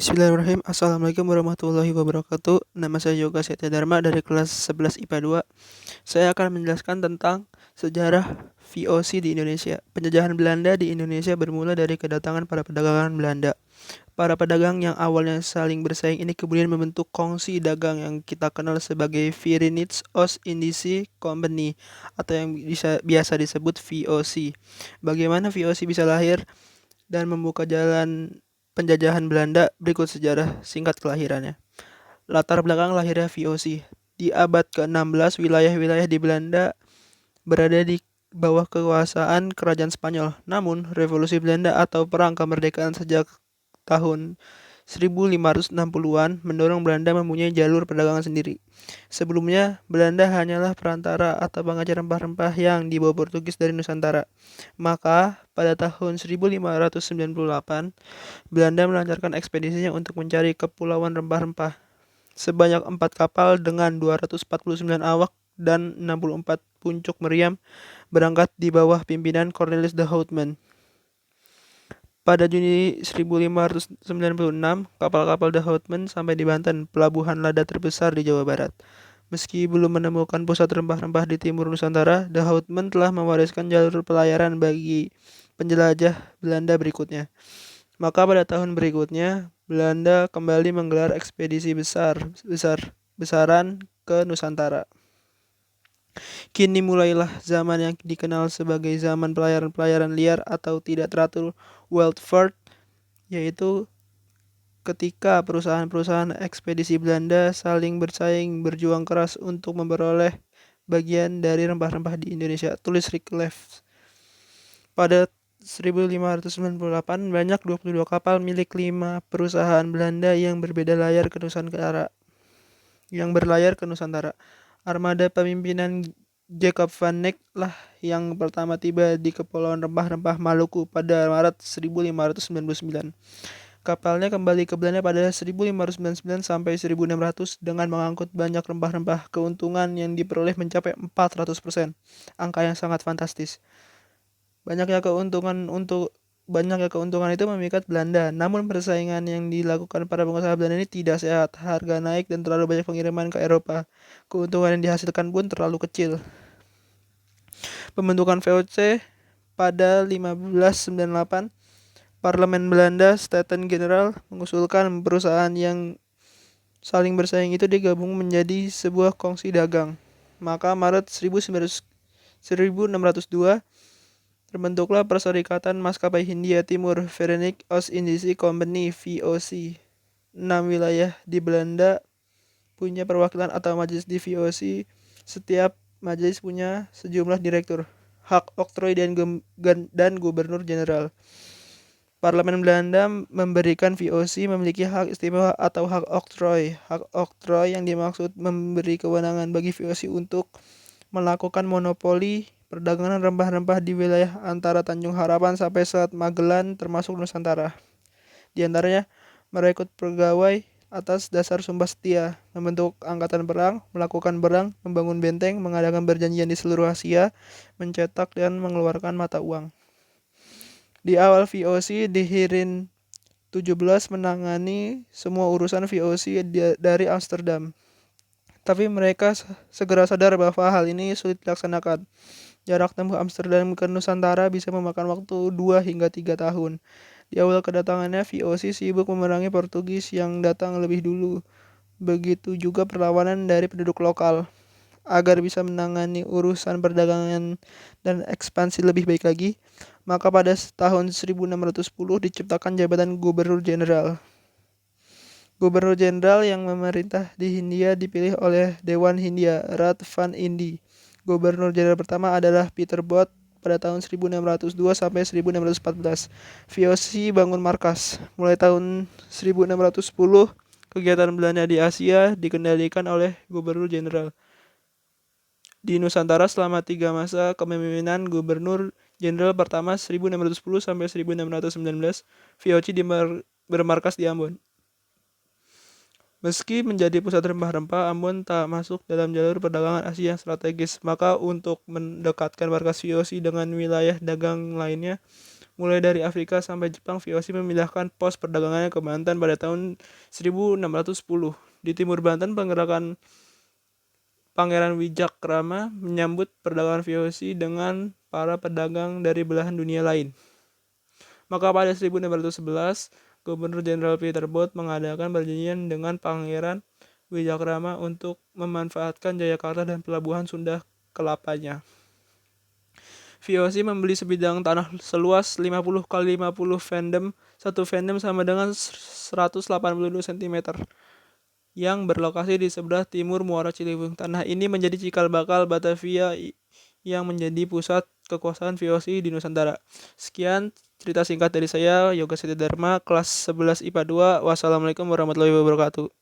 Bismillahirrahmanirrahim. Assalamualaikum warahmatullahi wabarakatuh. Nama saya Yoga Setya Dharma dari kelas 11 IPA 2. Saya akan menjelaskan tentang sejarah VOC di Indonesia. Penjajahan Belanda di Indonesia bermula dari kedatangan para pedagang Belanda. Para pedagang yang awalnya saling bersaing ini kemudian membentuk kongsi dagang yang kita kenal sebagai Verenigd Oost-Indische Compagnie atau yang biasa disebut VOC. Bagaimana VOC bisa lahir dan membuka jalan penjajahan Belanda? Berikut sejarah singkat kelahirannya. Latar belakang lahirnya VOC. Di abad ke-16, wilayah-wilayah di Belanda berada di bawah kekuasaan kerajaan Spanyol. Namun, revolusi Belanda atau perang kemerdekaan sejak tahun 1560-an mendorong Belanda mempunyai jalur perdagangan sendiri. Sebelumnya, Belanda hanyalah perantara atau pengecer rempah-rempah yang dibawa Portugis dari Nusantara. Maka, pada tahun 1598, Belanda melancarkan ekspedisinya untuk mencari kepulauan rempah-rempah. Sebanyak 4 kapal dengan 249 awak dan 64 puncuk meriam berangkat di bawah pimpinan Cornelis de Houtman. Pada Juni 1596, kapal-kapal de Houtman sampai di Banten, pelabuhan lada terbesar di Jawa Barat. Meski belum menemukan pusat rempah-rempah di timur Nusantara, de Houtman telah mewariskan jalur pelayaran bagi penjelajah Belanda berikutnya. Maka pada tahun berikutnya, Belanda kembali menggelar ekspedisi besar-besaran ke Nusantara. Kini mulailah zaman yang dikenal sebagai zaman pelayaran liar atau tidak teratur Wildvaart, yaitu ketika perusahaan-perusahaan ekspedisi Belanda saling bersaing berjuang keras untuk memperoleh bagian dari rempah-rempah di Indonesia. Tulis Rick Leff. Pada 1598, banyak 22 kapal milik 5 perusahaan Belanda yang berlayar ke Nusantara. Armada pemimpinan Jacob van Eyck lah yang pertama tiba di Kepulauan Rempah-Rempah Maluku pada Maret 1599. Kapalnya kembali ke Belanda pada 1599 sampai 1600 dengan mengangkut banyak rempah-rempah. Keuntungan yang diperoleh mencapai 400%, angka yang sangat fantastis. Banyaknya keuntungan itu memikat Belanda, namun persaingan yang dilakukan para pengusaha Belanda ini tidak sehat. Harga naik dan terlalu banyak pengiriman ke Eropa. Keuntungan yang dihasilkan pun terlalu kecil. Pembentukan VOC pada 1598, Parlemen Belanda Staten-Generaal mengusulkan perusahaan yang saling bersaing itu digabung menjadi sebuah kongsi dagang. Maka Maret 1602 terbentuklah Perserikatan Maskapai Hindia Timur Verenigd Oost-Indische Compagnie VOC. 6 wilayah di Belanda punya perwakilan atau majelis di VOC. Setiap majelis punya sejumlah direktur, hak oktroy dan gubernur jenderal. Parlemen Belanda memberikan VOC memiliki hak istimewa atau hak oktroy. Hak oktroy yang dimaksud memberi kewenangan bagi VOC untuk melakukan monopoli perdagangan rempah-rempah di wilayah antara Tanjung Harapan sampai Selat Magellan termasuk Nusantara. Di antaranya, merekrut pegawai atas dasar sumpah setia, membentuk angkatan perang, melakukan perang, membangun benteng, mengadakan perjanjian di seluruh Asia, mencetak dan mengeluarkan mata uang. Di awal VOC di Hirin 17 menangani semua urusan VOC dari Amsterdam. Tapi mereka segera sadar bahwa hal ini sulit dilaksanakan. Jarak tempuh Amsterdam ke Nusantara bisa memakan waktu 2 hingga 3 tahun. Di awal kedatangannya, VOC sibuk memerangi Portugis yang datang lebih dulu. Begitu juga perlawanan dari penduduk lokal. Agar bisa menangani urusan perdagangan dan ekspansi lebih baik lagi, maka pada tahun 1610 diciptakan jabatan Gubernur Jenderal. Gubernur Jenderal yang memerintah di Hindia dipilih oleh Dewan Hindia, Raad van Indië. Gubernur Jenderal pertama adalah Peter Both pada tahun 1602 sampai 1614. VOC bangun markas. Mulai tahun 1610, kegiatan Belanda di Asia dikendalikan oleh Gubernur Jenderal. Di Nusantara selama 3 masa kepemimpinan Gubernur Jenderal pertama 1610 sampai 1619, VOC bermarkas di Ambon. Meski menjadi pusat rempah-rempah, Ambon tak masuk dalam jalur perdagangan Asia yang strategis. Maka untuk mendekatkan markas VOC dengan wilayah dagang lainnya, Mulai dari Afrika sampai Jepang, VOC memindahkan pos perdagangannya ke Banten pada tahun 1610. Di timur Banten, penggerakan Pangeran Wijakrama menyambut perdagangan VOC dengan para pedagang dari belahan dunia lain. Maka pada 1611, Gubernur Jenderal Peter Both mengadakan perjanjian dengan Pangeran Wijakrama untuk memanfaatkan Jayakarta dan pelabuhan Sunda Kelapanya. VOC membeli sebidang tanah seluas 50 kali 50 fandom. Satu fandom sama dengan 182 cm yang berlokasi di sebelah timur Muara Ciliwung. Tanah ini menjadi cikal bakal Batavia yang menjadi pusat kekuasaan VOC di Nusantara. Sekian cerita singkat dari saya, Yoga Setya Dharma, kelas 11 IPA 2. Wassalamualaikum warahmatullahi wabarakatuh.